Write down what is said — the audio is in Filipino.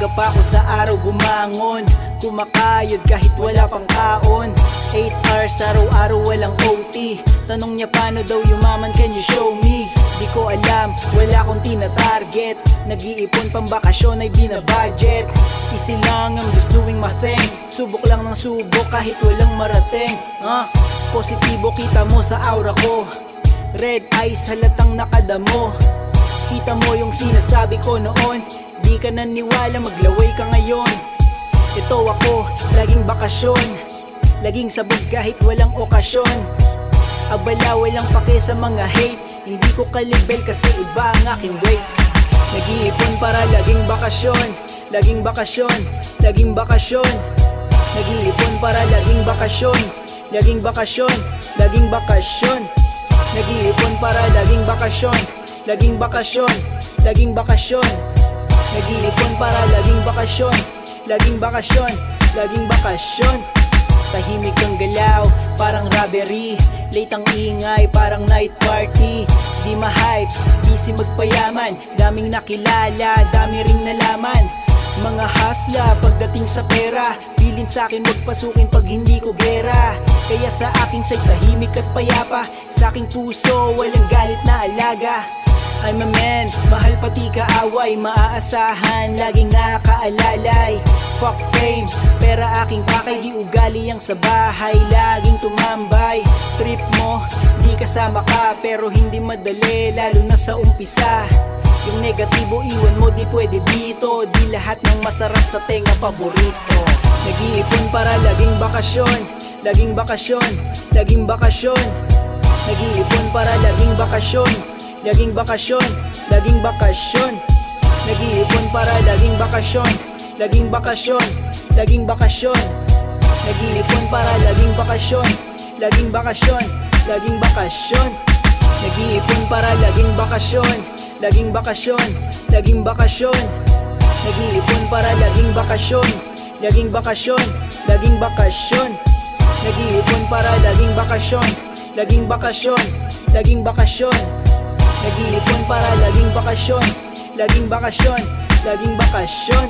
Maaga pa ako sa araw bumangon, kumakayod kahit wala pang kaon. 8 hours araw-araw walang OT. Tanong niya paano daw yumaman, can you show me? Di ko alam, wala akong tina-target. Nag-iipon pang bakasyon ay binabudget. Easy lang, I'm just doing my thing. Subok lang ng subok kahit walang marating. Positibo kita mo sa aura ko. Red eyes halatang nakadamo. Kita mo yung sinasabi ko noon. Di ka naniwala, maglaway ka ngayon. Ito ako, laging bakasyon, laging sabog kahit walang okasyon. Abala, walang pake sa mga hate. Hindi ko kalibel kasi iba ang aking weight. Nag-iipon para laging bakasyon, laging bakasyon, laging bakasyon. Nag-iipon para laging bakasyon, laging bakasyon, laging bakasyon. Nag-iipon para laging bakasyon, laging bakasyon, laging bakasyon. Nag-iipon para laging bakasyon, laging bakasyon, laging bakasyon. Tahimik ang galaw, parang robbery. Late ang ingay, parang night party. Di ma-hype, easy magpayaman. Daming nakilala, dami ring nalaman. Mga hasla, pagdating sa pera, pilin sa'kin magpasukin pag hindi ko gera. Kaya sa aking side, tahimik at payapa. Sa aking puso, walang galit na alaga. I'm a man, mahal pati kaaway. Maaasahan, laging nakaalalay. Fuck fame, pera aking pakay. Di ugali ang sa bahay, laging tumambay. Trip mo, di kasama ka, pero hindi madali, lalo na sa umpisa. Yung negatibo iwan mo, di pwede dito. Di lahat ng masarap sa tenga paborito. Nag-iipon para laging bakasyon, laging bakasyon, laging bakasyon. Nag-iipon para laging bakasyon, laging bakasyon, laging bakasyon. Nag-iipon para laging bakasyon, laging bakasyon, laging bakasyon. Nag-iipon para laging bakasyon, laging bakasyon, laging bakasyon. Nag-iipon para laging bakasyon, laging bakasyon, laging bakasyon. Nag-iipon para laging bakasyon, laging bakasyon, laging bakasyon. Nag-iipon para laging bakasyon, laging bakasyon, laging bakasyon. Nag-iipon para laging bakasyon, laging bakasyon, laging bakasyon.